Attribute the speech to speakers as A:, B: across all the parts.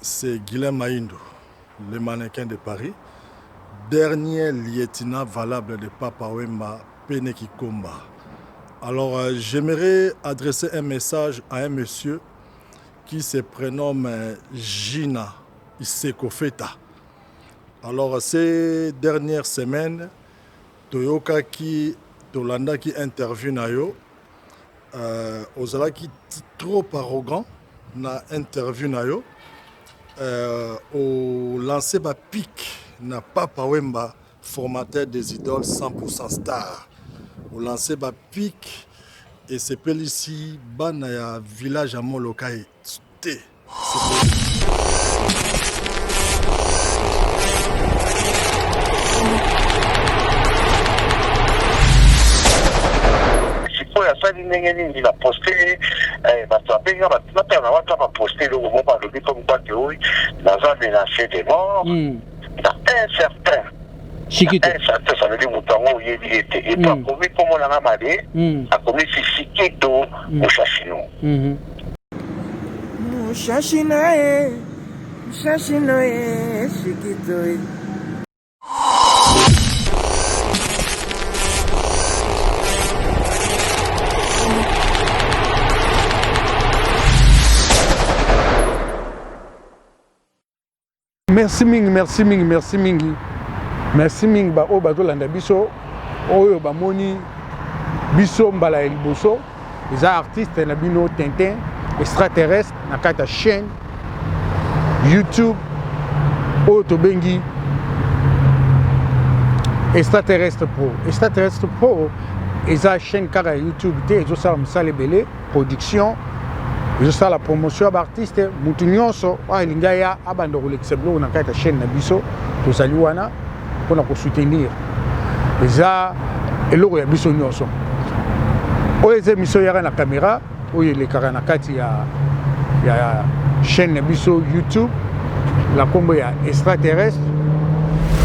A: c'est Guilhem Maïndou, le mannequin de Paris, dernier lieutenant valable de Papa Wemba Peneki Komba. Alors, j'aimerais adresser un message à un monsieur qui se prénomme Gina Iseko Feta. Alors, ces dernières semaines, Toyoka qui Tolanda qui interview na yo, Ozala qui trop arrogant na interview na yo, au lancé ba pic na Papa Wemba, formateur des idoles 100% star. Au lancé ba pic et c'est pel ici bana ya village à Molokai té.
B: Il a posté, posté le moment par le comme quoi que oui, dans un menacé des morts, il a un certain.
C: Chiquito.
B: Un certain, ça veut dire Moutango, il était. Et puis, comme on l'a amadé, a commis ce Chiquito, Mouchachino.
D: Mouchachino, Chiquito.
C: Merci mingi ba o bato landa biso oyo ba moni biso mbala ya liboso eza artiste na bino Tintin extraterrestre na kata chaîne YouTube oyo tobengi extraterrestre pro eza chaîne kaka YouTube te ezosala mosala ebele production ezosala la promotion ya artiste mutu nyonso alinga ya abanda kolekisa biloko na kati ya chaîne na biso tozali wana mpona kosoutenir eza eloko ya biso nyonso oyo eza émission yaka na caméra oyo elekaka na kati ya chaîne na biso YouTube la kombo ya extraterrestre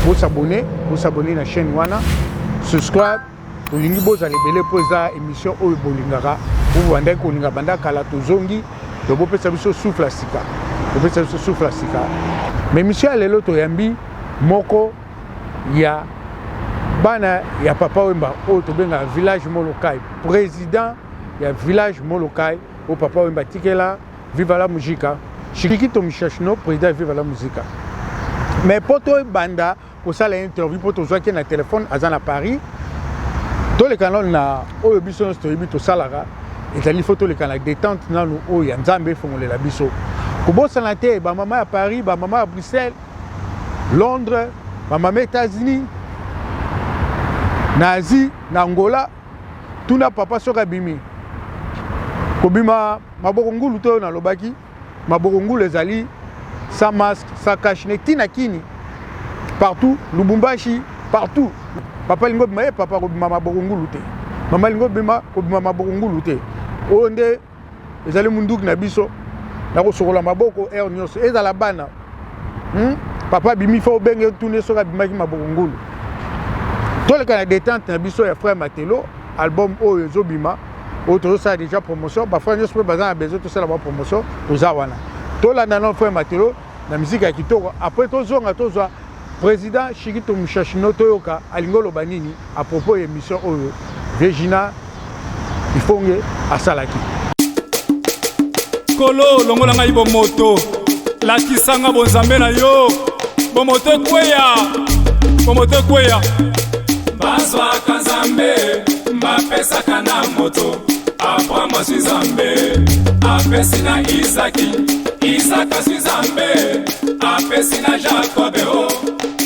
C: bosabone na chaîne wana subscribe olingi bozala ebele mpo eza émission oyo bolingaka oyo bandaki kolinga banda kala tozongi tobopesa biso souffle ya sika mais émission ya lelo toyambi moko ya bana ya Papa Wemba oyo tobenga village Molokai, président ya village Molokai oyo Papa Wemba tikela Viva la Musica Chiquito Mouchachino président Viva la Musica. Mais poto banda kosala interview poto zwaki na téléphone aza na Paris toleka na oyo biso nyonso toyebi tosalaka ezali fo toleka na détente nanu oyo ya Nzambe efongolela biso kobosana te bamama ya Paris, bamama ya Bruxelles, Londres, bamama États-Unis, na Asie, na Angola, tuna papa soka bimi kobima maboko ngulu to na lobaki maboko ngulu ezali sans masque, sans cache-nez, tina kini partout, Lubumbashi, partout. Papa lingo bima papa kobima maboko ngulu te, mama lingo bima kobima maboko ngulu te. Onde ezali munduki na biso na kosokola maboko air nyonso ezala bana papa bimi fo benge tune soka bimaki maboko ngulu toleka na détente na biso ya frère Matelo album oyo ezobima oyo tozosala déjà promotion bafrère nyonso mpe baza na besoin tosala ba promotion toza wana tolanda na frère Matelo na musique ya kitoko après tozonga tozwa président Chiquito Mouchachino toyoka alingo loba nini à propos ya émission oyo Virginia ifonge asalaki
E: kolo longola ngai bomoto lakisanga bonzambe na yo bomoto ekweya bazwaka nzambe bapesaka na moto abraham azwi nzambe apesi na isaki aswi nzambe apesi na jakobe o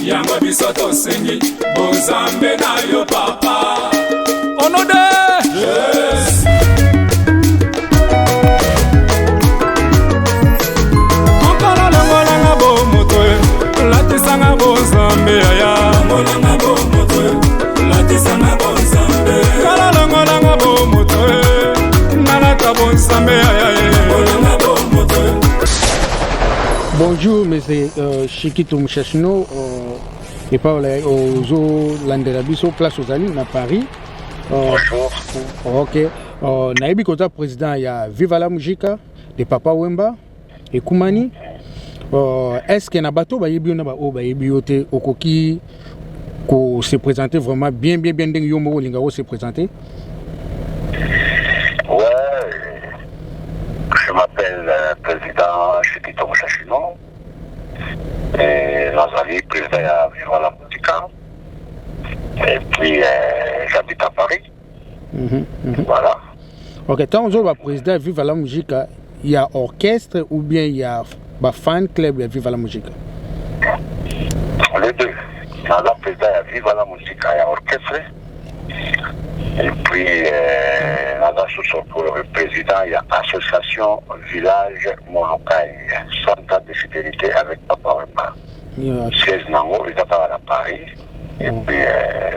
E: yango biso tosengi bonzambe na yo papa onode yes. Latisanga bonzambe ya ngolanga bomoto latisanga bonzambe kala ngolanga bomoto nalata bonzambe ya ngolanga bomoto.
C: Bonjour monsieur Chiquito Mouchachino et Paola ozo landela biso place ozali na Paris.
B: Bonjour.
C: OK. Nayebi kota président ya Viva la Musica de Papa Wemba et Koumani.
F: Est-ce que Nabato Bayebi na ba o Bayebi yote okoki ko se présenter vraiment bien ding yomo lingao se présenter?
B: Ouais, je m'appelle président Chikito Mushashino et Nazali, président à Viva la Musica. Et puis j'habite à Paris. Voilà.
F: Ok, quand on va président Viva la Musica, il y a orchestre ou bien il y a fan club de Viva la Musica?
B: Les deux. Dans la président Viva la Musica, il y a orchestre. Et puis, pour le président, il y a association village Monocaille, centre de fidélité avec Papa Wemba. 16 Nango, ils sont à Paris. Et puis,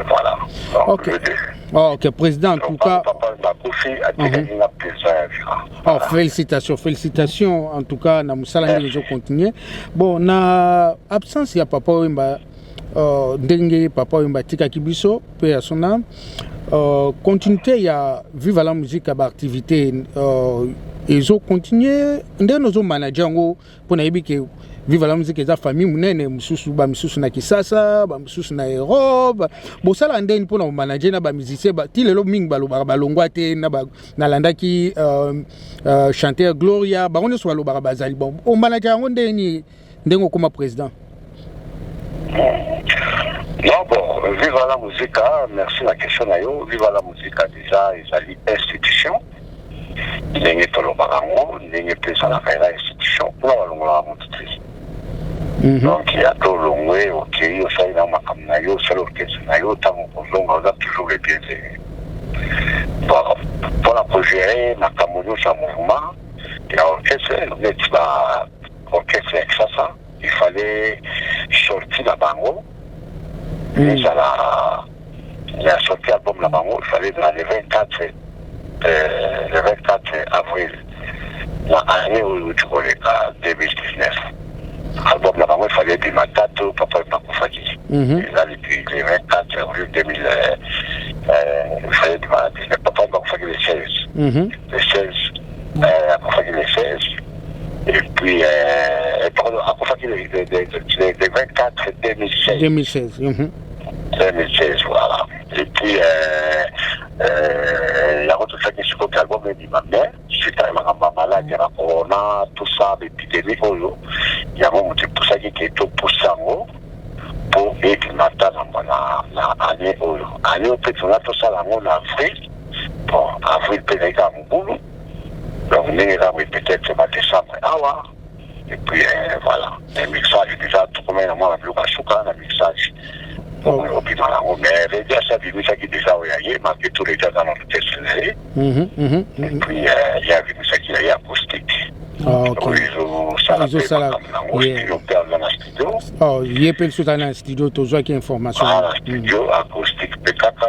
B: voilà. Donc,
F: ok. Ok, président, en tout cas. Félicitations. En tout cas, na musala ngi continuer. Bon, na absence ya Papa Wemba, ndenge Papa Wemba tika kibiso, paix à son âme. Continuité ya Viva la Musique à activité ils ont continué ndenge nozo manager ngo pour na yebike Viva la Musique eza famille munene mususu ba mususu na Kisasa ba mususu na Europe bo sala ndenge pour na manager na ba musicien ba ti lelo mingi ba longwa te na ba na landaki chanteur Gloria ba on so ba bazali bon o manager ngo ndenge comme président.
B: Non, bon, Viva la Musique, merci la question. Viva la Musique, déjà, ils ont une institution. Il y a une institution pour la montrer. Donc, il y a tout le monde, ok, il y a l'orchestre, il y a toujours les bienvenus. Pour gérer, il y a un mouvement, il y a l'orchestre, il fallait sortir la bango. Il a sorti l'album La Bango, il fallait dans le 24 avril, l'année où tu connais, 2019. L'album La Bango, il fallait du matin, Papa Bakufaki. Et là, depuis le 24 avril 2000, il fallait du matin, Papa Bakufaki le 16. Le 16, Bakufaki le 16. Et puis, pardon, Bakufaki le 24 2016. 2016, voilà. Et puis, il y a tout ça qui se côté album de ma mère. Suite à ma maladie, la corona, tout ça, l'épidémie, il y a un petit pour ça qui est tout pour ça, pour aider ma tante dans l'année. Année au fait, on a tout ça en avril. Bon, avril, peut-être à mon boulot. Donc, on est là, peut-être en décembre. Ah, et puis, voilà. Les mixages, déjà, tout comme un mois, la mixage. Mais les gars, ça dit ça qui déjà marqué tous les gars dans notre questionnaire. Et puis, il y a vu ça qui est acoustique.
F: Ok. Ils ont ça là. Oh, il y a plein de choses dans le studio, tout ça qui est information.
B: Studio, acoustique, PKK.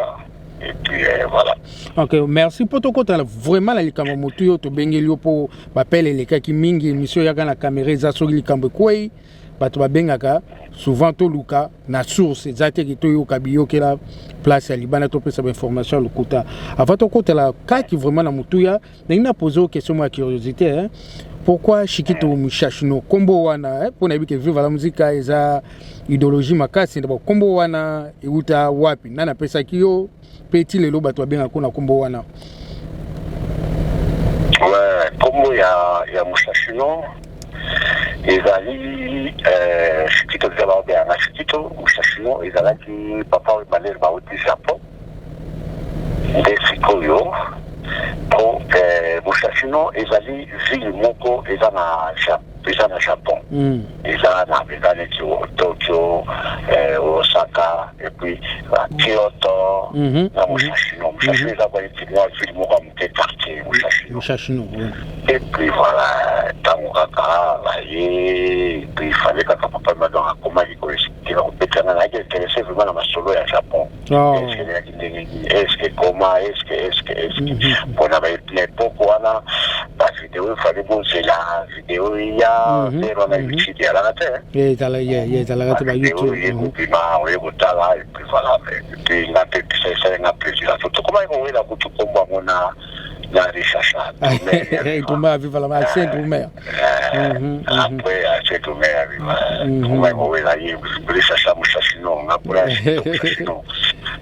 B: Et puis, voilà.
F: Ok, merci pour ton côté. Vraiment, la Likamoto, tu bengelio pour m'appeler les cas qui mingi, monsieur Yaga la caméra, ça sur Likambekwei. Bato babengaka souvent to luka na source zate ki to yo kabiyo ke la place ya libana to pesa information le kota avant to kota la ka qui vraiment na mutuya na poser une question ma curiosité hein pourquoi Chikito Mushashino kombo wana pour na bi ke Viva la Musique eza idéologie makasi ndabo kombo wana euta wapi na pesa kiyo petit lelo bato babengaka na kombo wana
B: ouais kombo ya Mushashino ezali Chikito zaba bien na Chikito Mushashino ezalaki Papa Wemba au Japon nde sikoyo po Mushashino ezali ville moko eza na Japon eza na Tokyo Osaka et puis Kyoto na Mushashino eza kwa ville moko ya moke quartier Mushashino et puis voilà tango kaka et puis il fallait que Papa Wemba dans comment il connaissait on a intéressé vraiment dans ma solo à Japon. Est-ce que comment est-ce que on avait l'époque où on a la vidéo il fallait bosser la vidéo il y a on a utilisé à la tête.
F: Il y a la YouTube.
B: Et puis voilà et puis il a fait ça n'a plus la photo comment il la photo comme on a na Richard
F: Touma viva la Arsène Touma.
B: Après Arsène Touma viva. Touma ko la yi Richard Mushashino na pour Mushashino.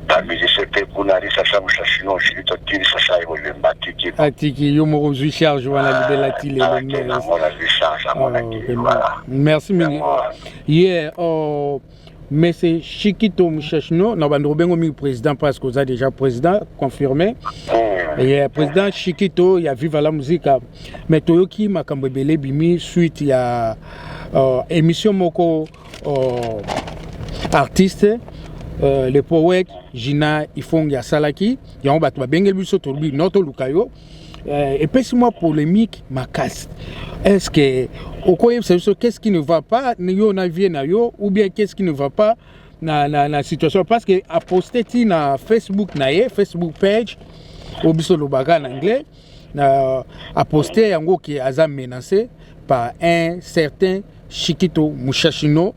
B: Parmi ces kuna Richard Mushashino shito tiri sasa ibo lembatiki.
F: Atiki yo mo Richard Joana Libelati le merci mini. Yeah, mais c'est Chiquito Mushashino, na bandro bengo mi président parce que ça déjà président confirmé. Et président Chiquito, il y a Viva la musique. Mais Toyoki makambo belé bimi suite il y a émission moko artiste le poète Gina Ifonga Salaki, il y a un bateau bengel biso tourbi noto lukayo. Et puis moi polémique ma casse. Est-ce que au quoi qu'est-ce qui ne va pas ou bien qu'est-ce qui ne va pas dans la situation parce que a posté na Facebook Facebook page au biso lobaga en anglais a posté yango qui a menacé par un certain Chiquito Mushashino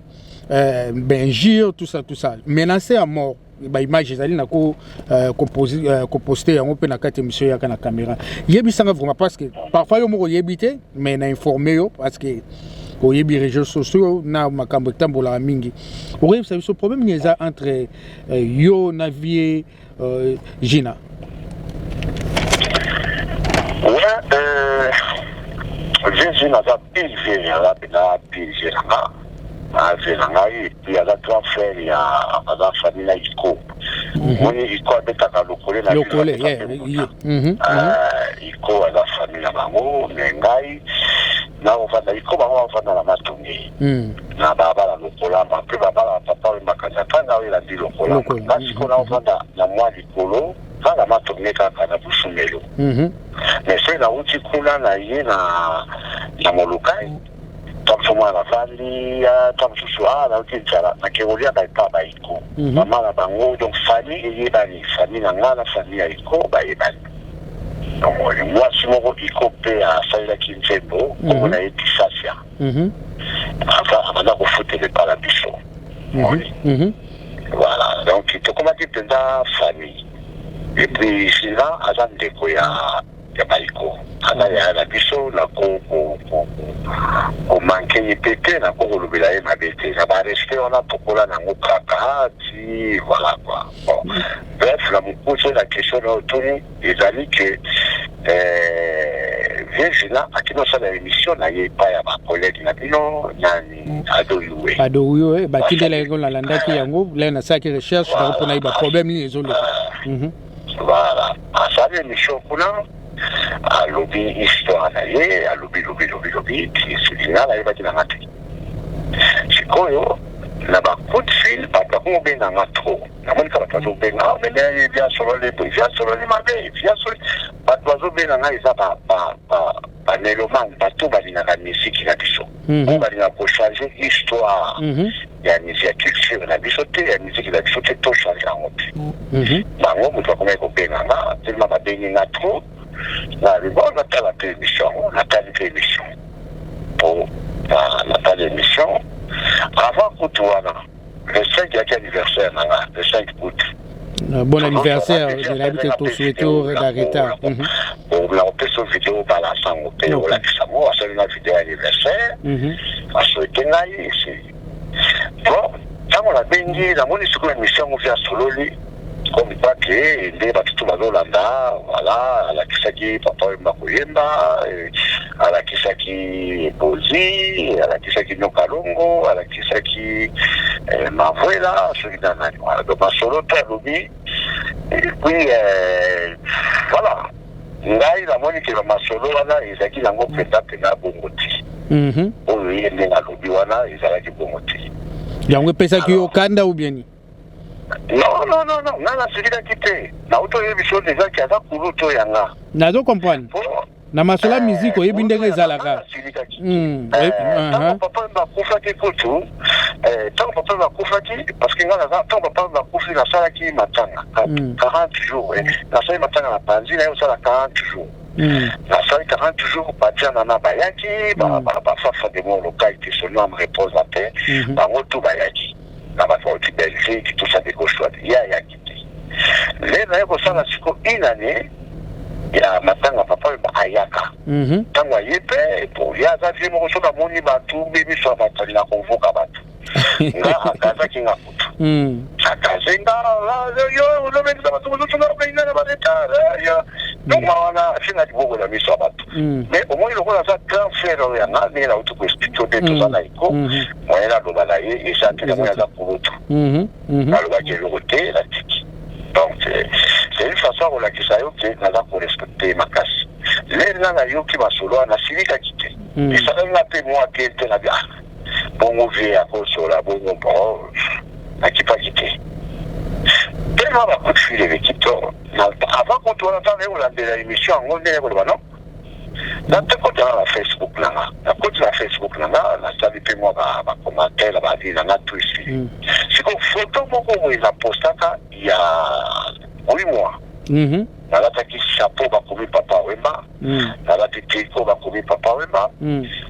F: Benjir tout ça menacé à mort. Ba image ezali na ko poster yango pe na kati émission ya kana caméra yebisanga vraiment parce que parfois yo moko yebité mais na informé yo parce que ko yebi réseaux sociaux na makambo tambola mingi orebi ça ce problème ni eza entre yo na vie Gina
B: Gina za pile la pile il y a trois frères, il y a la famille Iko. Iko a Iko a la famille Bango, Nengai. Na ufana Iko bango ufana la matungi. Na baba la lokola, ma pe baba la papa le makazaka na ila di lokola. Na siko na ufana na mwa likolo, la matungi kaka na busumelo. Mais c'est la uti kuna na ye na molukai. Tamsoma la famille, tamsusua la utinchara, na keolia ba papa Iko. Mama la bango donc famille yebani, famille na ngala famille Iko ba yebani. Donc moi si mon Iko pe a saila kinzembo, comme na etisasya. Enfin avant de foutre le parabiso. Voilà, donc il te comment dire dans famille. Et puis c'est là azan de koya ya baiko. Ana ya la biso na ko manquer pété na ko lobela e mabete na ba rester on a pokola na ngokaka ti voilà quoi. Bon. Bref, la me poser la question autour des amis que Virginia a kino sa l'émission na ye pa ya ba collègue na bino nani adoyuwe
F: ba kindela ngo la landaki yango là na sa ki recherche ba pona iba problème ni ezolo.
B: Voilà, à ça l'émission kuna a lobby histoire na ye a lobby qui c'est là là il va dire na ngati sikoyo na ba coup de fil ba ko be na ngato na moni ka ba zo be na mais il vient sur le mabe vient sur ba zo be na ngai ça ba neloman ba to ba dina ka musique na biso ba dina ko changer histoire ya musique na biso te ya musique na biso te to changer ngopi ba ngo mutwa ko ko be na nga tellement ba be ni ngato na bon on a la télévision pour la télévision avant Koutouana le 5 y a anniversaire le 5 août
F: bon anniversaire de l'habitude tout souhaité d'arrêter
B: on a fait cette vidéo par la sang au pays la Kisamo c'est une vidéo anniversaire à souhaiter ici bon quand on a béni la monisco émission on vient solo comme pas que les batutu bazolanda voilà ala kisaki papa Makoyemba ala kisaki Bozi ala kisaki Nyokalongo ala kisaki Mavuela celui-là voilà donc solo talubi et puis voilà ngai la moni que ma solo wana izaki nango penda pena bongoti oyo yende na lobi wana izalaki bongoti
F: yango pesa ki okanda ou bien
B: non, nana silika kite. Na uto yebi so déjà qui a kulu to yanga.
F: Na zo comprendre. Na masola musique oyebi ndenge ezalaka.
B: Papa mba kufa ki kutu. Tant papa mba kufa ki parce que ngana tant papa mba kufa na sala ki matanga 40 jours. Na sala matanga na panzi na yo sala 40 jours. Na sala 40 jours batia na bayaki ba fa de mon local qui son nom repose la paix. Ba moto bayaki. Na baforti Belgique tout ça des gauchois il y a quitté les naïko ça la siko une année ya matanga papa ba ayaka tanga yepe po ya za je mo so ba moni ba tu bibi so ba tali na konvoka batu nga akaza kinga kutu akaza nga yo no me ba tu so na ba ina ba eta yo no mawana sina dibogo la miso batu mais au moins le ko za transfert ya nga ni na utu ko studio de to za na iko mo era do bala ye et ça te mo ya za kutu alors ba ke le côté la tiki. Donc, c'est une façon où la Kisayo qui n'a pas pour respecter ma casse. Les gens qui m'a solo, on a suivi la quitter. Et ça n'a pas moi qui était là. Bon, on vient à cause de la bonne bon, à qui pas quitté. Tellement de coups de fil avec qui avant qu'on tourne dans l'émission, on est là, non? Dans le côté de la Facebook, là, la côté de la Facebook, là, la salle de moi, ma commentaire, la vie, là, tout ici. C'est qu'au photo, mon coup, il a posté il y a 8 mois. Dans la tête chapeau, va commis papa Wemba. Dans la tête tricot, va commis papa Wemba.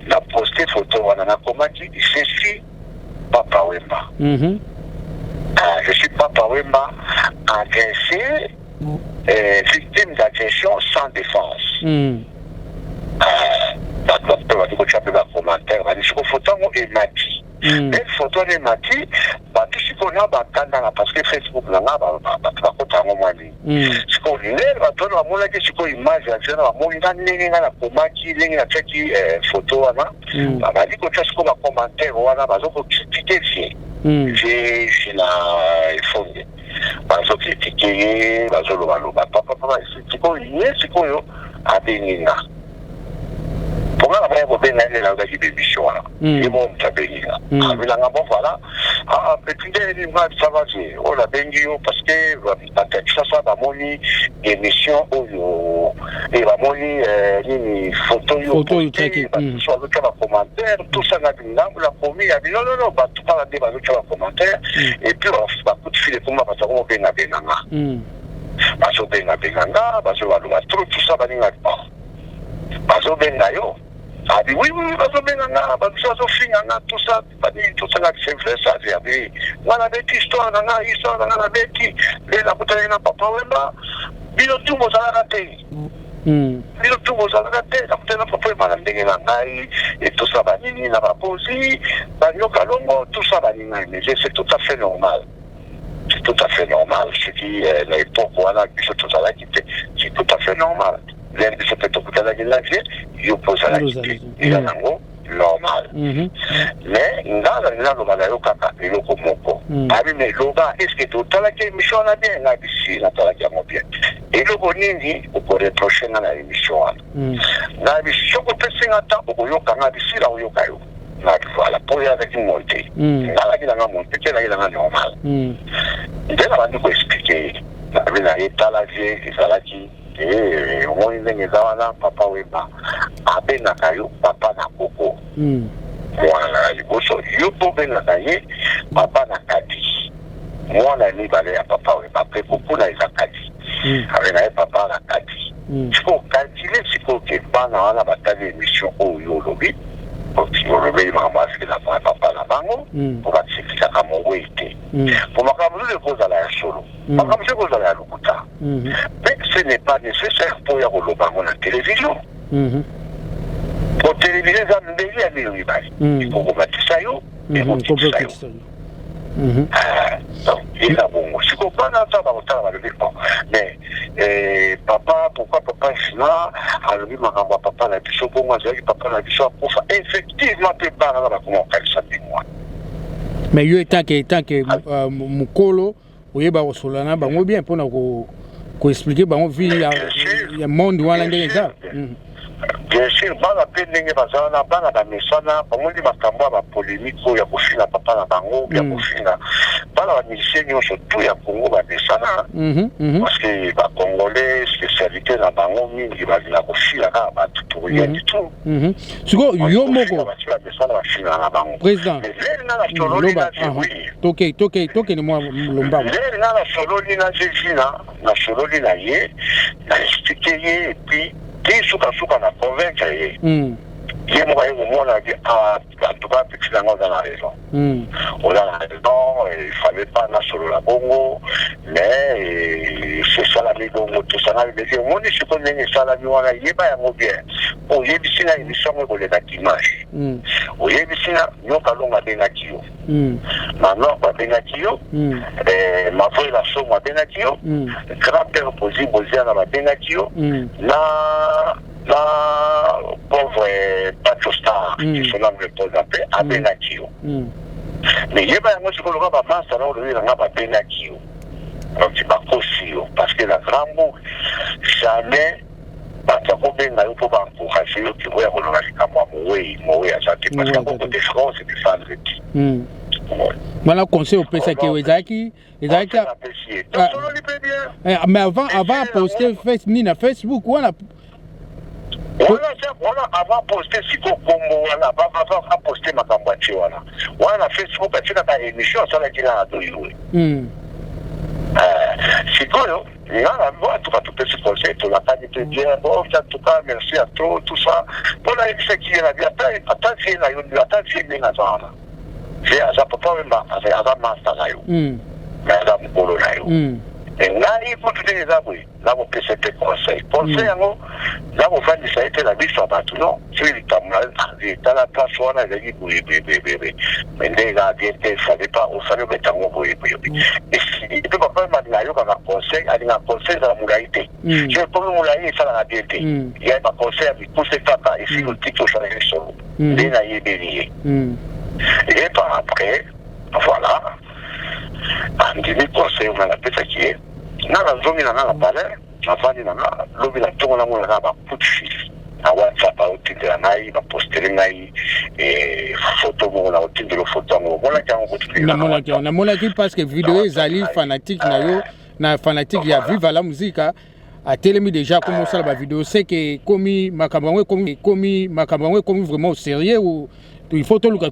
B: La posté photo, on en a commandé, je suis papa Wemba. Je suis papa Wemba, agressé, victime d'agression sans défense. Commentaire, photo est mati. Les photos est mati, tu qu'on a parce que Facebook n'a pas ce qu'on est, on a image, photo, commentaire, on a critiqué. J'ai la fondé. Bazo critiqué, bazo loba, papa, c'est quoi, c'est quoi, à Bénina. Pour moi, après, vous avez la émission. Et bon, tu as béni. Voilà. Ah, petit peu, ça va dire. Oh, la béni, parce que, ça va moni, émission, et va moni, photo, soit le commentaire, tout ça, la promis, non, tout pas la débat, le commentaire, et puis, on va coup de fil, pour moi, parce qu'on va béni. Bazo benga benganga, bazo waluma tout ça, baninga pas. Bazo benga yo. Ah oui, bazo benganga, bazo finganga, tout ça, tout ça, c'est vrai, ça, c'est voilà, des histoires, histoire, la bêtise, les la bouteille n'a pas Wemba, bilo tout vos à la télé. Bilo tout vos à la télé, la bouteille n'a pas Wemba, et tout ça, banini, n'a pas posé, banyo kalongo, tout ça, banina, mais c'est tout à fait normal. C'est tout à fait normal. Ce qui est l'époque où on a vu tout ça, c'est tout à fait normal. L'air de ce petit coup de la gueule, il oppose à la quitté. Il y a un mot normal. Mais, il y a un mot kaka, il y a un mot. Mais l'oba, est-ce que tout à la émission a bien, là, ici, là, la gamme bien. Et le bonini, on peut reprocher dans l'émission. Là, l'émission, on peut s'y attendre, on peut y aller ici, là, où il y a voilà, pour y aller avec une montée. Là, il y a une montée, il y a une normale. Dès là, on peut expliquer. Il y a l'état, la vie, il y a la vie. Et on y a papa Wemba. Abe Nakayo, papa Nakoko. Voilà, il y a papa Nakadi. Moi, on a mis à papa Wemba. Après, beaucoup n'a pas dit. Avec papa Nakadi. Il faut calculer ce qu'on fait dans la bataille d'émission au Yolobi. Pour le pays, je vais papa la bango, pour expliquer comment on était. Pour ma caméra, je pose à la solo. Ma caméra, je pose à la locuta. Mais ce n'est pas nécessaire pour y avoir le bango dans la télévision. Pour téléviser, ça me dit à l'île. Il faut remettre ça, et on dit ça. Donc, il a bon. Je comprends ça, mais papa, pourquoi papa est là? Alors, il m'a renvoyé papa la bichot pour moi, papa la bichot pour ça. Effectivement, tu parles là, comment on fait ça de moi.
F: Mais il y a que Mukolo, oui, bah, au Solana, bah, on bien pour nous expliquer, bah, on vit il y a un monde où on a des gens.
B: Bien sûr, bana pendenge bazana bana ba mesana bamundi makambo ba polémique ya kufina papa na bango ya kufina bana ba musicien nyonso tout ya Congo ba mesana parce que ba congolais spécialité na bango mingi ba na kufina ka ba tout rien du tout
F: siko yo moko
B: ba mesana ba fina na bango
F: président
B: loba
F: toke ni moi lomba
B: le na sololi na jefina na sololi na ye na expliquer et puis qui souka na convaincre ye mo ayo mo na di a tout cas petit dans la raison on a la raison il fallait pas na solo la bongo mais c'est ça la bongo tout ça mais on dit que n'est ça la wana yeba ya mo bien o yebi sina émission ko le na dimanche o yebi sina nyoka longa benga kio maintenant ba benga kio ma foi la somme benga kio grand père possible na ba benga kio la pauvre Pacho Star qui se nomme le présenté à Benakio. Mais il y a pas un seul gars par ça là lui là pas Benakio. Donc c'est pas possible parce que la grande boucle jamais pas ça pour bien là pour pas encourager le qui voit qu'on a dit comme moi à ça parce que beaucoup de France et des femmes
F: voilà conseil au PSA qui Ezaki mais avant poster Facebook voilà
B: voilà avant poster si Congo voilà avant poster ma campagne voilà Facebook parce que la émission ça là qui l'a adoué si quoi là moi tout ce conseil tout la qualité bien bon en tout cas merci à toi tout ça pour la émission qui est là attends c'est là c'est bien là c'est à ça papa même avec Adam Master là madame Bolo là et là il faut tout les avouer là vous pouvez c'était conseil là vous faites ça été la vie sur bateau non c'est le temps là dans la place où on a dit bébé mais les gars il fallait pas on fallait mettre en haut et il peut pas faire mal là il y a un conseil dans la moulalité je peux me moulailler ça la vérité il y a un conseil avec tous ces papa ici le titre sur les réseaux les naïfs béliers et par après voilà un demi conseil on a appelé ça qui est na la zone na la palais afani na lobi la tongo na mo na ba coup de fil a WhatsApp a utile na i ba poster na i photo mo na utile photo mo bona ka ngo kuti
F: na mona ki parce que vidéo ezali fanatique na yo na fanatique ya viva la musique a telemi déjà comment ça la vidéo c'est que commis makambangwe commis vraiment au sérieux ou il faut tout le cas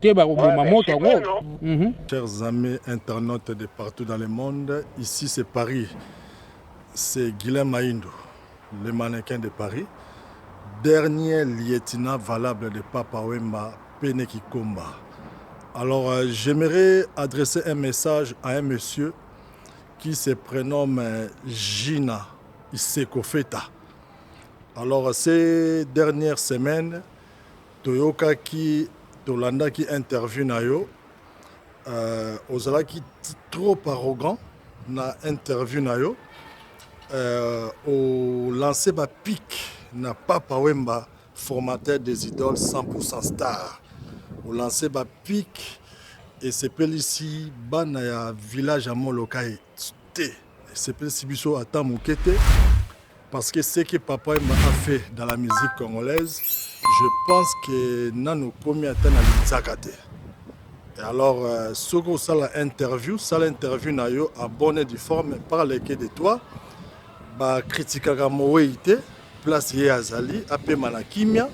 A: Chers amis internautes de partout dans le monde, ici c'est Paris. C'est Guilhem Maïndou, le mannequin de Paris, dernier lieutenant valable de Papa Wemba Pénéki Komba. Alors j'aimerais adresser un message à un monsieur qui se prénomme Gina Iseko Feta. Alors ces dernières semaines, Toyoka qui Tolanda qui interview na yo ozala qui trop arrogant na interview na yo au lancer ba pic na Papa Wemba formateur des idoles 100% star au lancer ba pic et c'est ici bana ya village à Molokai té c'est ici biso ata mokete parce que ce que Papa Wemba a fait dans la musique congolaise je pense que nano komi atana linzakate. Et alors soko sala interview na yo abonné du forme parler que de toi ba critique moweite place ye azali apema na kimia.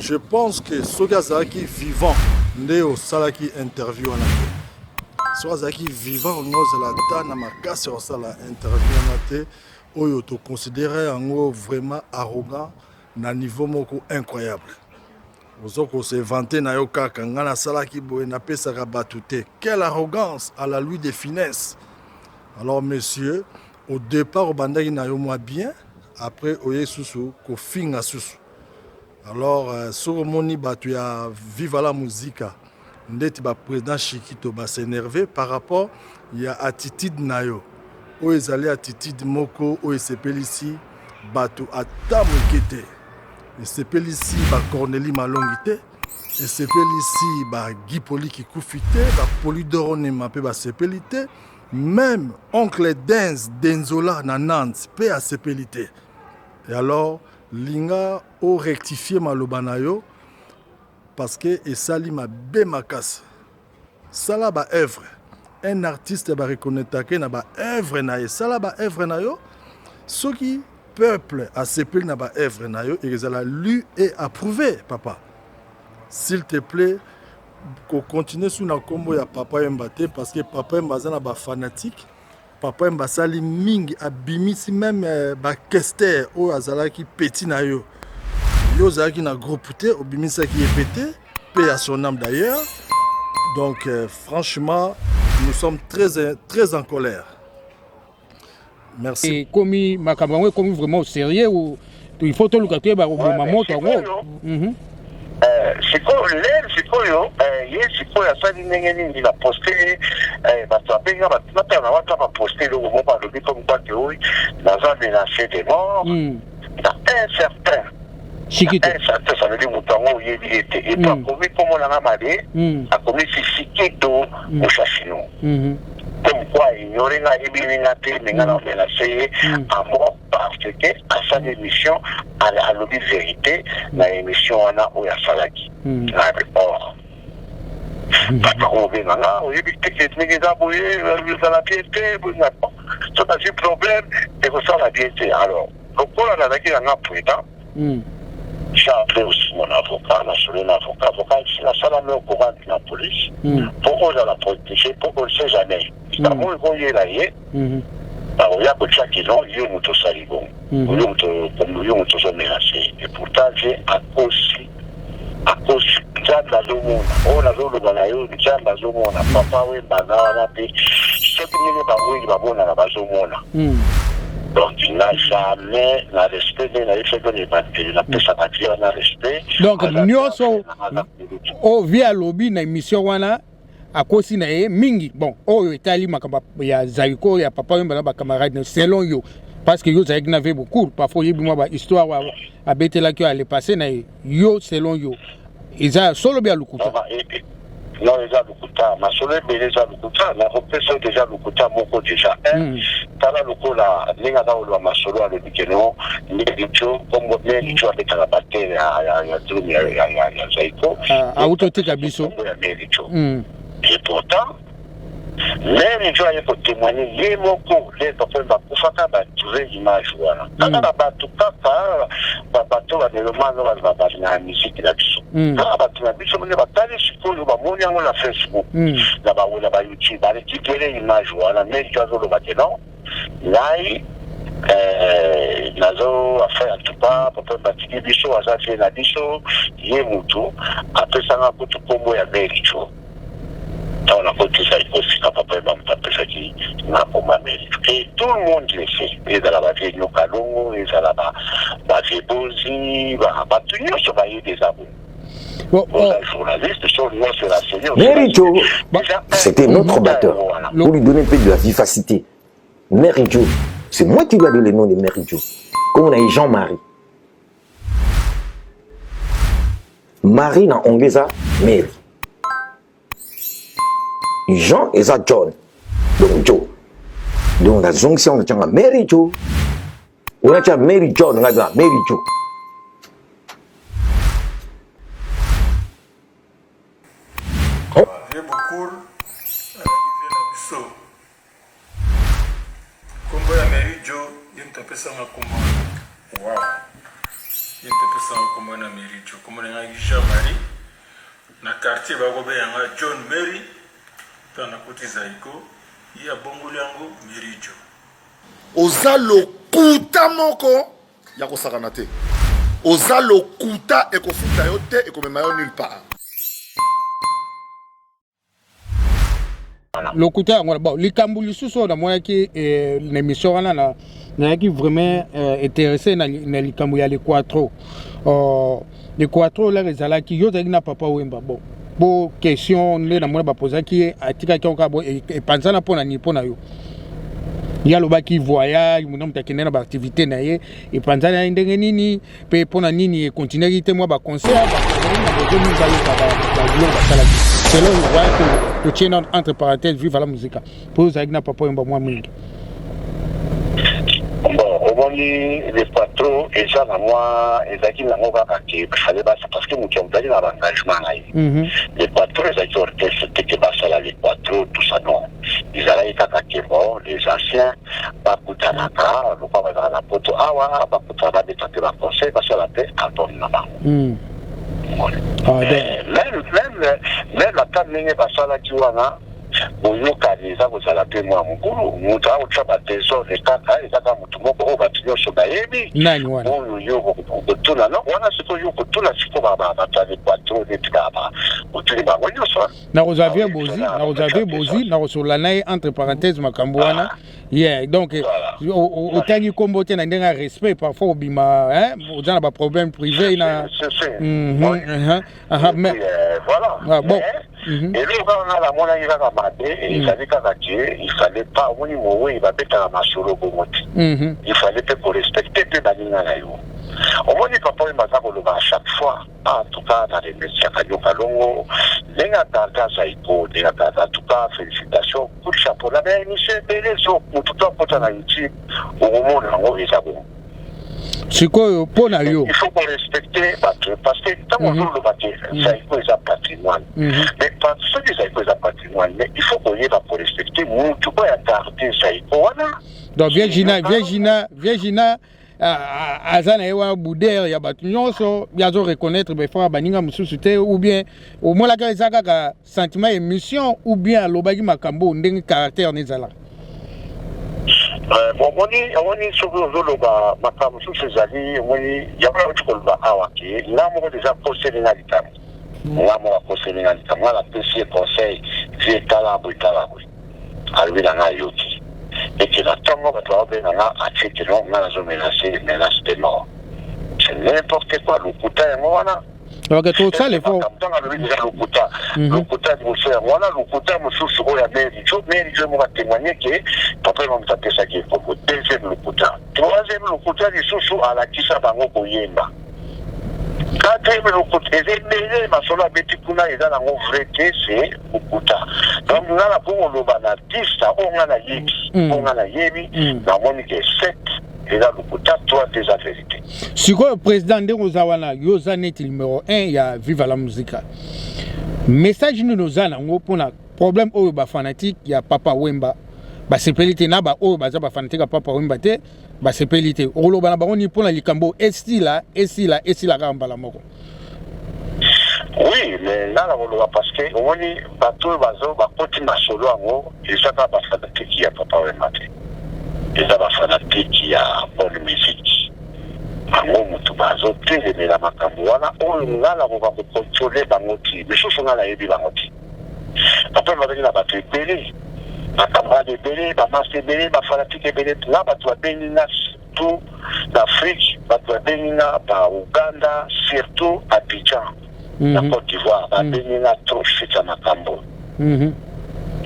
A: Je pense que soka zaki vivant nde o sala qui interview na so zaki vivant nous la ta na makasi o sala interview na te oyo to considérer en vraiment arrogant na niveau moko incroyable. Ozoko se vanter na yo kaka ngana sala ki boye na pesaka batute. Quelle arrogance à la Louis de finesse. Alors monsieur, au départ au bandaki na yo moi bien, après oye susu ko finga susu. Alors sur moni batu ya viva la musique ndeti ba président Chikito ba s'énerver par rapport ya attitude na yo. O ezali attitude moko o sepeli ici batu atamukete. Et c'est ici ba Cornélie Malongité et c'est ici ba Guy Poli qui koufité ba Polydoro ne mapé ba sepelité même oncle Denz Denzola na Nantes pe a sepelité. Et alors linga o rectifier malobanayo parce que et sali ma be makas sala ba œuvre un artiste ba reconnaître que na ba œuvre na ye sala ba œuvre na yo ce qui peuple a sepelé na ba œuvre na yo et ils a lu et approuvé papa s'il te plaît qu'on continue sur na combo ya Papa Wemba te parce que Papa Wemba za na ba fanatique Papa Wemba sali mingi abimisi même ba kester o azala ki petit na yo Yozaki na groupe T, Obimisa qui est pété, paix à son âme d'ailleurs. Donc franchement, nous sommes très en colère. Merci.
F: Et comme Makabangwe, comme vraiment au sérieux, ou il faut tout le cas au moment où
B: sikoyo ye sikoyo asali ndenge nini baposte bato abenga bato na wata baposte eloko moko alobi comme quoi que oyo naza menacé de mort na un certain ça veut dire moto yango oyebi ete epo akomi kombo nanga mabe akomi Sikito Mushashino comme quoi ignorer nga yebininga te ndenge na menacé à mort parce que asali émission alobi vérité na émission wana oyo asalaki na report bato akobenganga oyebi teke ndenge eza boye ezala bien te soki azwi problème ekosala bien te alors lokola nazalaki nanga prudent j'ai appelé aussi mon avocat, national avocat, la salle au courant de la police, pour qu'on la protéger, pour qu'on ne sait jamais. D'abord, il y a là, il y a beaucoup de gens qui l'ont, il y a beaucoup de salibons, il y a beaucoup de menacés. Et pourtant, j'ai à cause de la zone, on a zone de la zone, la zone, papa, oui, banana, ce qui n'est pas oui, il va bon à la zone. Donc, il n'a jamais la respect de la respect.
F: Donc, nous sommes au via lobby na émission wana à cause na mingi. Bon, oh Italie makamba ya Zaiko ya papa yamba ba camarade selon yo parce que yo Zaiko n'avait beaucoup parfois yebi moi ba histoire a betela qui allait passer na yo selon yo. Ils solo bien lukuta.
B: Non, déjà Lukuta, ma soleil déjà Lukuta, la représentation déjà Lukuta, moko déjà. Tala Lukola, n'enga ou ma solo à l'ébikeno, n'ébicho, comme vous venez d'y avec la bataille à Zaiko.
F: À autotique biso.
B: Et pourtant, même gens pour témoigner, les moko, les personnes pour faire trouver l'image voilà. Quand la bateau papa, bateau va le la musique la biso. Quand bateau la biso, on va parler sur le bas, on la Facebook, là-bas ou là-bas YouTube, va récupérer l'image voilà, mais tu as le bâtiment, là nazo affaire en tout cas pour bâtir biso, azafi na biso, yemutu, après ça na kutu kombo ya mericho. On a côté ça aussi n'a pas qui n'a pas et tout le monde le fait et dans la bataille nous calons et ça là-bas bataille bozi va tenir sur des abonnés. Bon, journaliste sur la seigneur.
G: Mericho, c'était notre batteur. Pour lui donner un peu de la vivacité. Mericho, c'est moi qui lui ai donné le nom de Mericho. Comme on a eu Jean-Marie. Marie dans Ongeza, Mary. Jean et ça John. Donc Joe. Donc la jonction de John Mary Joe. On a dit Mary John, on a dit Mary Joe.
H: J'ai beaucoup Combo ya Mary Joe, il te pesa ma combo. Wow. Il te pesa ma combo na Mary Joe. Comme on a dit Jean-Marie. Na quartier ba gobe yanga John Mary. Tana kuti Zaiko, il y a bongoli yango Mericho.
A: Oza lokuta moko ya kosakana te. Oza lokuta ekofuta yo te ekomema yo nulle part.
F: Lokuta ngona bon likambu lisusu na moya ki l'émission wana na ki vraiment intéressé na likambu ya les quattro. Les quattro là ezala ki yo na papa wemba bon. Bo question ne na mona ba poser qui atika ki onka bo e panzana pona ni pona yo ya lo ba ki voyage mona mtakene na ba activité na ye e panzana ndenge nini pe pona nini e continuité moi ba concert ba ko ni ba yo ba global sala selon le roi que tient entre parenthèses vive la musique pour ça na papa mba moi mingi.
B: Bon, les patrons, et ça, moi, et ça qui n'a pas été parce que nous avons donné l'engagement. Les patrons, ils ont été c'était que ça, les patrons, tout ça, non. Ils allaient être attaqués, bon, les anciens, Bakutanaka, le papa dans la poto, Awa, Bakutana, des tâtes de la conseil, parce que la paix, attend là-bas. Même la table n'est pas ça, là, tu vois, boyokani eza kozala mpe mwa mokulu moto aotya badesordre kaka motu moko oyo bato nyonso bayebi
F: nani wana
B: oyo yo kotuna no wana sikoyo yo kotuna siko bato ya l'équateur neti kaka otuni bango nyonso
F: nakozwa vie bozi nakosola na ye entre parenthèse makambo wana yeah donc otangi kombo te na ndenge ya respect parfois obima oza na baproblème privé na
B: mais voilà
F: bon
B: et lui quand on a la monnaie kaka mabe ezali kaka que il fallait pas omoni mowe babetaka masolo bomoti il fallait pe korespecte pe baninga na yo omoni papa oyo baza koloba à chaque fois en tout cas na remesiaka nyoka longo ndenge atarda zaiko ndenge atarda en tout cas félicitations coup de chapeau na baémission ebele so motu to akota na youtube okomona yango eza bongo
F: sikoyo mpo na yo
B: il faut korespecte bato parce que ntango ozoloba te zaiko eza patrimoine mais soki zaiko eza patrimoine mais il faut koyeba korespecte motu oyo atarde zaiko wana
F: donc Virginia aza na ye wana boudere ya bato nyonso yazo reconnaître befra baninga mosusu te ou bien omonaka eza kaka sentiment émission ou bien alobaki makambo ndenge caractère nezala
B: omoni soki ozoloba makambo mosusu ezali omoni yango nauti koloba awa ke nga moko deja poselinga likambo nga moko aposelinga likambo nga napesi ye conseil vie etalabwe alobi na nga yoki eke na ntongo bato baobenga nga atieke no nga nazomenace de mort c'est n'importe quoi lokuta yango wana
F: ok tosala effort
B: ntango alobi deja lokuta liboso yango wana lokuta mosusu oyo ya meri jo moko atémoigne ke papa ema moto apesaki ekoko deuxième lokuta troisième lokuta lisusu alakisa bango koyemba quatrième lokuta eza ebele masolo abeti kuna eza nango vrai te c'est lokuta donc nga na mpo koloba na pista oyo nga na yebi namoni ke 7 eza lokuta 3 eza vérité
F: sikoyo président ndenge oza wana yo oza neti numéro 1 ya viva la musica message nini oza nango mpona problème oyo bafanatique ya papa wemba basepeli te na baoyo baza bafanatique ya papa wemba te basepeli te okoloba na bango nini mpona likambo esila kaka mbala moko
B: oui mais nga na koloba parce que omoni bato oyo bazo bakoti masolo yango eza kaka bafanatique ya papa wemba te eza bafanatique ya bonne musique bango motu bazotelemela makambo wana oyo nga na koka kokontrole bango ti misusu nga nayebi bango ti papa bazali na bato ebele makambo wana ebele bamasa ebele bafanatique ebele nga bato babengi nga surtout d'Afrique bato babengi nga bauganda surtout Abidjan na Côte d'Ivoire babengi nga trop fita makambo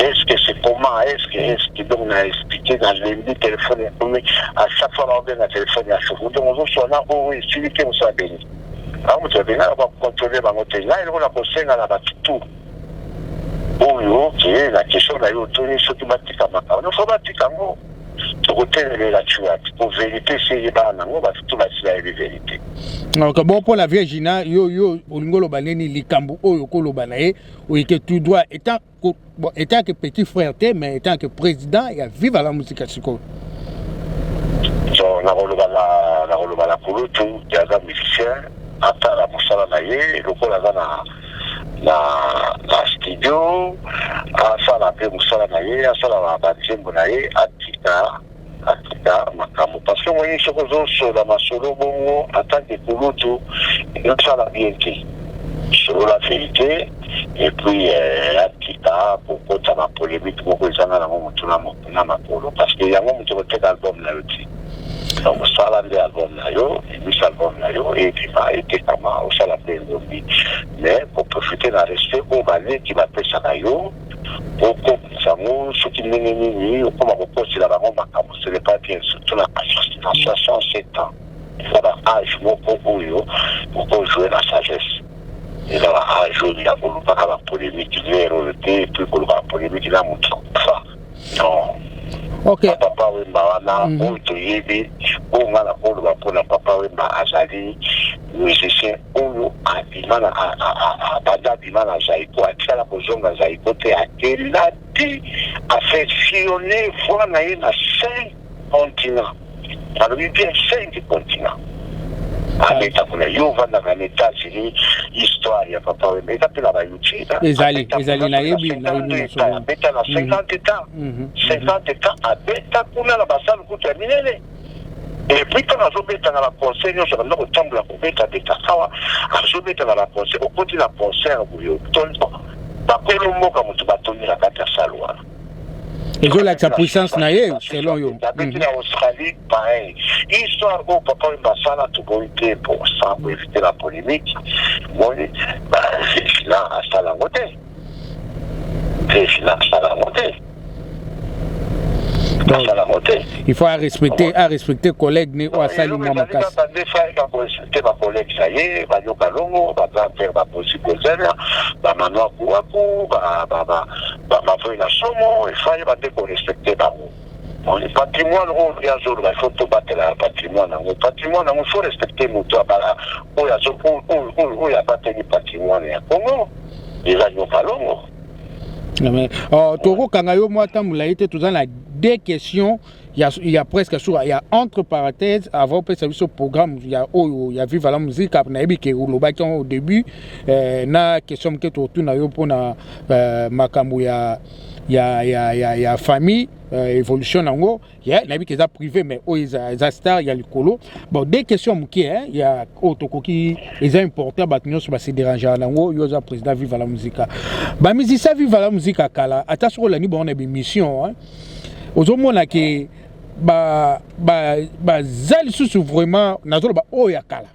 B: est-ce que c'est comment est-ce que donc on a expliqué dans le téléphone à chaque fois on a un téléphone à chaque fois donc on se na oh oui celui qui on soit béni alors on bien on va contrôler bango te là il va conseiller na ba tout oh ok la question là yo toni soki batika makao no faut batika ngo tokotelemela là-dessus pour vérité c'est ba nango ba tout basila ya vérité
F: donc bon pour la Virginia yo olingo loba neni likambo oyo koloba na ye oyeke tout droit étant que petit frère te mais étant que président ya viva la musique siko
B: so na koloba la kulutu yaza musicien ata la musala na ye lokola za na studio asala mpe mosala na ye asala banzembo na ye atika makambo parce que moyeni soki ozosola masolo bongo ata ke kulutu osala bien te solo la vérité et puis atika kokota bapolémique moko ezanga nango motu na makolo parce que yango moto koteka album na yo ti donc osala nde album na yo emisa album na yo ebima etekama osala mpe elombi mais koprofite na respect oyo baleki bapesaka yo okomisango soki ndenge nini okoma kokosela bango makambo ce n'est pas bien surtout na 67 ans eza baage moko oyo okojoue na sagesse eza baage oyo ya kolobaka bapolémique lero oyo te epuis koloba bapolémique na moto akufa non
F: okay.
B: Papa wemba wana oyo toyebi oyo nga na koloba mpona papa wemba azali musicien oyo abanda abima na zaiko atikala kozonga zaiko te akela te afectionne foi na ye na 5 continents alobi bien 5 continents abeta kuna yo vanda na États-Unis histoire ya papa Wemba etapela ba yuti
F: ezali na yebi na yebi
B: abeta na 50 ans 50 ans abeta kuna la basal kuta minene. Et puis quand on a beta na la concert yo ça na ko tambula ko beta kawa a beta na la concert au côté la concert buyo tonto ba ko moka mutu batoni la kata salwa.
F: Et je like sa puissance na ye selon yo.
B: D'habitude en Australie, pareil. Histoire où papa Mbasala tout goûté pour ça, pour éviter la polémique. Moi, c'est là à Salangote. C'est là à Salangote.
F: Il faut respecter collègues né ou à saluer moi makas.
B: Des fois quand on respecter ma collègue ça y est, ba yo kalongo, ba faire ba possible zela, ba manoa kuaku, ba faire la somo, il faut ba de respecter ba. On est patrimoine on y a jour, il faut tout battre le patrimoine. Le patrimoine on faut respecter mutu ba o ya zo o ya battre le patrimoine ya Congo. Les agneaux kalongo.
F: Mais Toro Kangayo moi tamulaite tout ça des questions il y a presque sur il y a entre parenthèses avant peut service au programme il y a Viva la musique na ebike ulobaki au début na question que tout na yo pona makambo ya famille évolution nango ya na ebike za privé mais za star ya likolo bon des questions muki il y a otokoki les important batinyo so ba se déranger nango yo za président Viva la musique ba musicien Viva la musique kala attention la ni bon na émission ozomona ke ba zali sous vraiment nazolo ba oya kala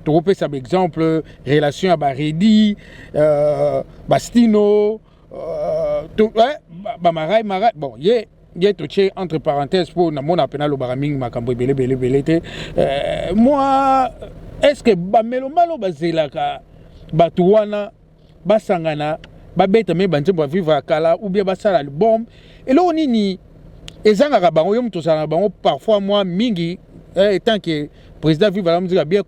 F: to repesa par exemple relation à Baredi Bastino to ba marai bon ye to che entre parenthèses pour na mona pena lo baraming makambo belé moi est-ce que ba melomalo bazelaka batuwana basangana babeta me banze ba vivre kala ou bien basala album et là on ni ezanga bango yo mto sana bango parfois moi mingi étant que président Viva la musique bien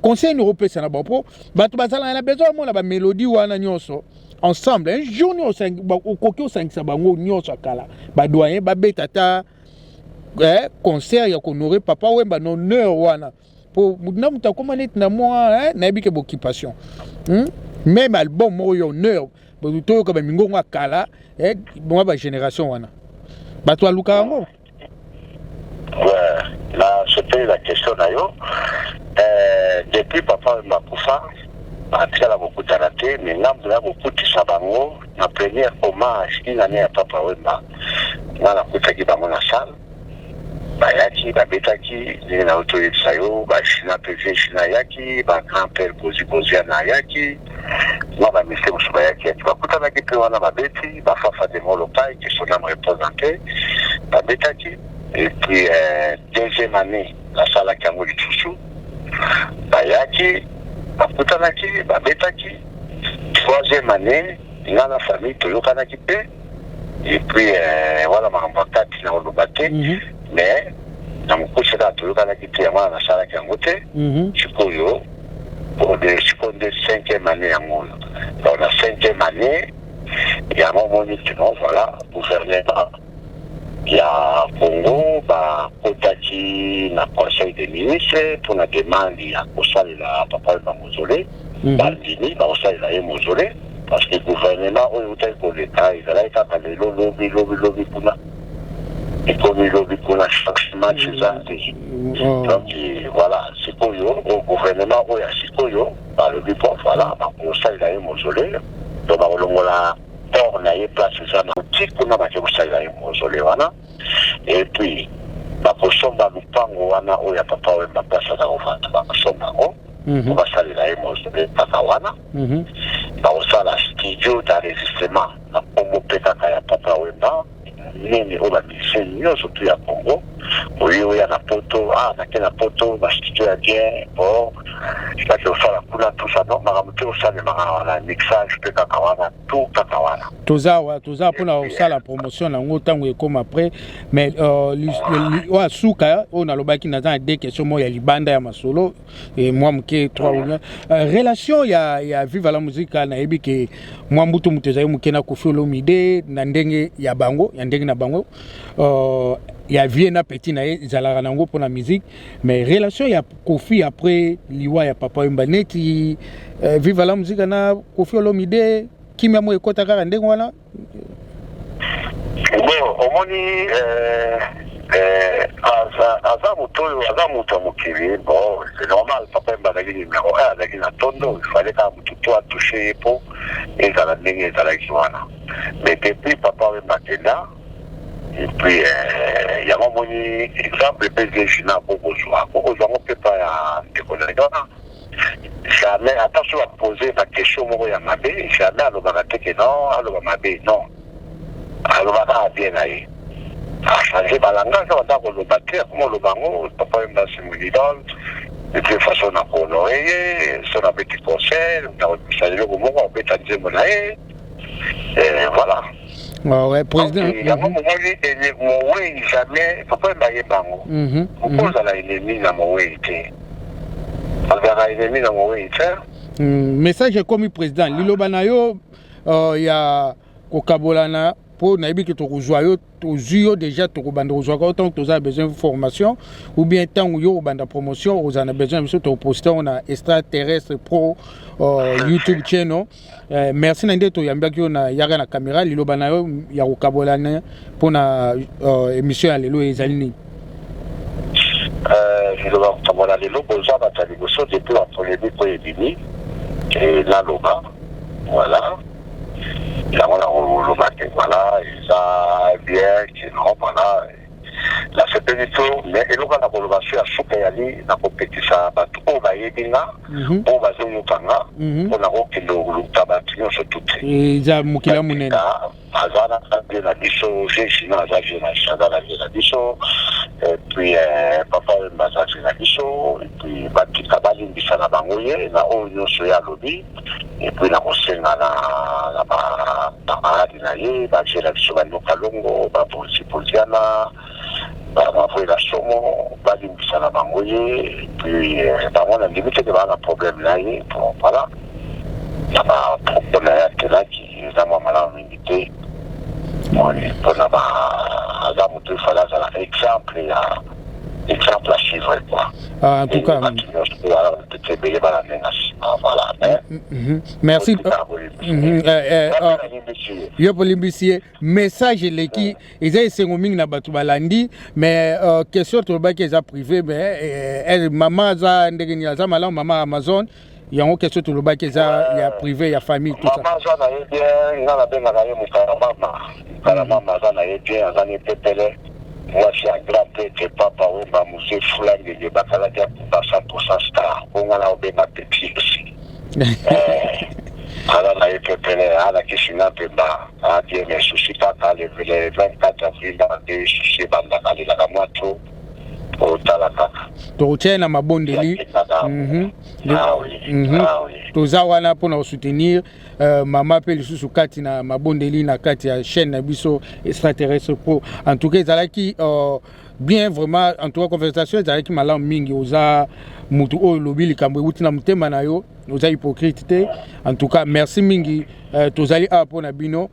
F: conseil européen sana bango bato basala na besoin mo na ba mélodie wana nyonso ensemble un jour nyonso au kokio 5 bango nyonso kala ba doyen ba betata concert ya honorer papa Wemba no honneur wana pour na muta comment na moi na bike occupation même album mo yo honneur to ko ba mingo kala bon ba génération wana. Toi, Luka Ango.
B: Là, c'était la question d'ailleurs. Depuis papa Makoufa, il a beaucoup d'arrêté, mais il a beaucoup de sabango. La première hommage, il a né à papa Wemba. Là, la coupe qui va dans la salle. Bayaki, Babetaki, il y a autorité Sayo, China PV, China Yaki, grand-père Bozi Anayaki. Moi, je suis Bayaki. Tu vas écouter la guitare, on a Babeti, Bafafa de Molopai, qui sont là représentés, Babetaki. Et puis, deuxième année, la salle qui a mouru Chouchou, Bayaki, Bakutanaki, Babetaki. Troisième année, il y a la famille Toyokanaki. Et puis, voilà, ma remontade qui n'a pas battu. Mais, dans mon couche là, tout le monde qui était à moi, dans la salle qui a monté, je suis pour la 5e année à moi. Dans la 5e année, il y a un moment où, voilà, gouvernement, il y a Congo, Kotaki, le conseil des ministres, pour la demande, il y a Kosal et la papa de Mozolé, Bandini, Kosal et la Mozolé, parce que le gouvernement, pour l'État, il a été appelé lobby pour la. Et comme il lobby pour la chaque match, donc voilà, c'est pour eux, au gouvernement, il y a Sikoyo, par le but, voilà, pour ça, il a eu mausolée. Donc, on a place, ça, on a dit qu'on a fait ça, il a eu mausolée, voilà. Et puis, pour ça, on a eu Lupango, il y a papa, il y a place à la revente, on va saluer la mausolée, Pakawana. Pour ça, la studio d'enregistrement, la Congo Pétaka, il y a papa, nini oba miseni nyonso tu ya Congo oyo ya na poto na poto bastudio ya bien bon sipaki osala kuna tout ça donc makambo te osalemaka na mixage mpe kaka wana tout kaka wana
F: toza mpona osala promotion nango ntango ekoma après mais oyo suka oyo nalobaki naza na deux question moko ya libanda ya masolo mwa moke 3 relation ya Viva la musique nayebi ke mwa mutu ezali moke na Koffi Olomide na ndenge ya bango na bango il y a Vienna petit nae zalaka nango pour la musique mais relation il y a Kofi après liwa ya Papa Wemba neti viva la musique na Kofi Olomide kimia mo ekota kaka ndenge wana
B: bon omoni aza muto mokili bon c'est normal Papa Wemba azalaki numéro 1 azalaki na tondo il fallait kaka mutu to atouche ye po ezala ndenge ezalaki wana mais depuis Papa Wemba kenda et puis il y a mon exemple PSG na Bokozwa ngo pepa ya décolonnement jamais attention à poser la question moko ya mabe jamais alobaka teke non aloba mabe non alobaka bien aye a changé balanga ça va koloba te comme oloba ngo Papa Wemba c'est mon idole de toute façon na honorer son petit conseil na saluer au moko on peut dire mon aye voilà.
F: Ouais, président.
B: Il y a un moment où jamais, Papa Wemba yebango. Pourquoi la ennemi na mo wéité? Alga ennemi na mo wéité.
F: Message comme président Liloba na yo il y a kokabolana pour na yebiki to kozwa yo to zuyo déjà to kobanda kozwa ko tant to a besoin de formation ou bien tant yo banda promotion aux en a besoin de to poster on a extraterrestre pro YouTube channel merci nande to yambaki yo na yaga na caméra Liloba na yo ya kokabolana pour na émission ya lelo ezali ni
B: Liloba kokabolana lelo boza batali boso depuis la première pour ebimi et la loba voilà. Il a voilà, il a bien, qui non, voilà. La sécurité, mais il a la coloration à Soukayali, la compétition à Batou, au Bayedina, au Bazouyoutanga, on a aucun de tabac, sur tout.
F: Il a Moukila Mounen.
B: Azana, la bicho, j'ai china, la bicho, et puis Papa Wemba, la bicho, et puis Bati Kabali, Bissana Bangoye, la Oyo Soya Lobby, et puis la Rosenga, la Mahadi Naye, Baché la bicho, Kalongo, Bapolisi Poliana, Bavoué la Somo, Bali Bissana Bangoye, et puis on a limité de la problème là, voilà. Il y a un problème là qui est vraiment malin limité. On est pour exemple à suivre quoi.
F: En tout cas, merci. Yo polimbisier message leki eza esengoming na batu balandi mais question to ba ke za privé mais maman za ndenge ni za mala maman Amazon yango question to ba ke za ya privé ya famille tout ça.
B: Maman za na bien na benga na ye mama za na ye bien za ni pepele. Moi, je suis un grand père, Papa Wemba, Moussé Foulang, et Bakaladia, pour 100% star. On a oublié ma petite aussi. Alors, on a été pépélé, à la question de Pemba, à dire, mais soucis, pas le 24 avril, dans des soucis, Bandakali, la moito, au Talaka.
F: Toutiens à ma bonne délit. Tozawana pour nous soutenir. Maman appelle sous kati na mabondeli na kati ya chaîne na biso extraterrestre pro en tout cas ezalaki bien vraiment en tout cas conversation ezalaki malamu mingi oza mutu oyo lobi likambo euti na motema na yo oza hypocrite te en tout cas merci mingi tozali awa mpo na bino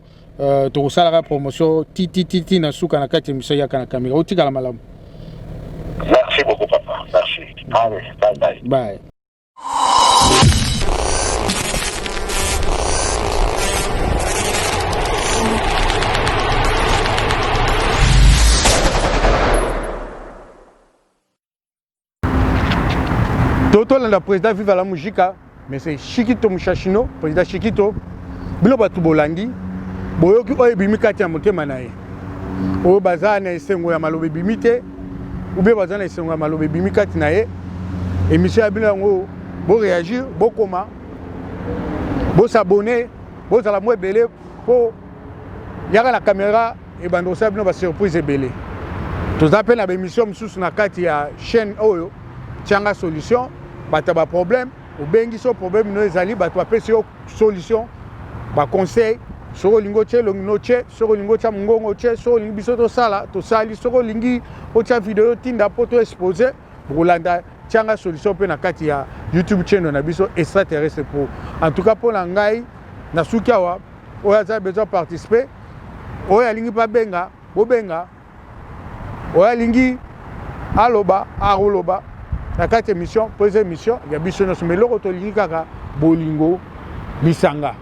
F: tokosalaka promotion titi na suka na kati ya émission yaka na caméra otikala malamu.
B: Merci beaucoup papa, merci. Allez, bye bye.
F: Bye.
C: Toto le président vive la Mujika, mais c'est Chikito Mushashino, président Chikito. Bilo batu bolandi, boyoki oye bimikati ya motema na ye. O bazana esengo ya malobe bimite, ou bien bazana esengo ya malobe bimikati na ye. Émission ya bino yango bo réagir, bo koma, bo s'abonner, bo zala mo ebele po yaka na caméra et bando sa bino ba surprise ebele. Tozape na émission mususu na kati ya chaîne oyo tianga solution. Bataba problème au bengi so problème no ezali bato apesi yo solution ba conseil soko lingo che longino che soko lingo cha mungongo che soko lingi biso to sala to sali soko lingi o cha vidéo tinda poto exposer bolanda tianga solution pe na kati ya YouTube channel na biso extraterrestre pro en tout cas pour la ngai na sukiawa o ya besoin participer o ya lingi pa benga bo benga oya lingi aloba aroloba na kati émission pose émission ya biso nyonso mais loko tolingi kaka bolingo lisanga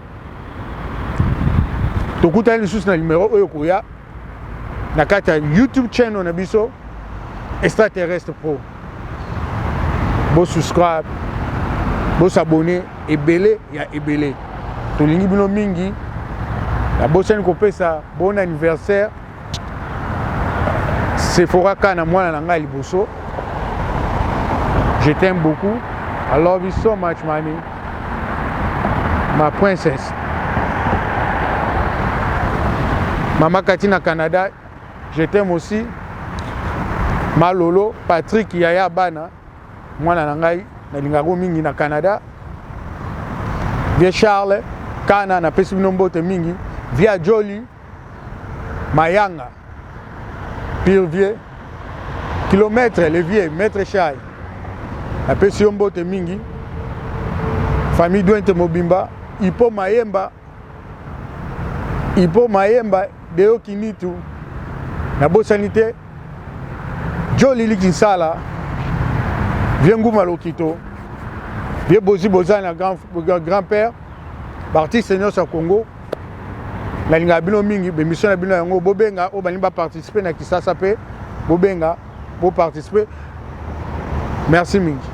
C: tokutani lisusu na numéro oyo koya na kati ya YouTube channel na biso Extraterrestre Pro. Bo subscribe, bo s'abonner, ebele ya ebele. Tolingi bino mingi. La bossene kopesa bon anniversaire. Sephora kana mwana na ngai liboso. Je t'aime beaucoup. I love you so much, mommy. Ma princesse. Maman Katina Canada, je t'aime aussi. Malolo, Patrick Yaya Bana, mwana na ngai na lingako mingi na Canada. Vie Charles, Kana na pesi bino mbote mingi. Via Jolie, Mayanga, Pire Vieux, Kilomètre, le vieux, Maître Chai. Na pesi mbote mingi. Famille Douente Mobimba, Ipo Mayemba, Deo Kinitu, na Bosanité, Jolie Likinsala, Vieux Ngouma Lokito, Vieux Bozi Bozana, grand-père, Baptiste Seigneur sa Congo, la linga bino mingi, bémission na bino yango, Bobenga, Obalimba participer na Kisasa pe, Bobenga, bo participer. Merci mingi.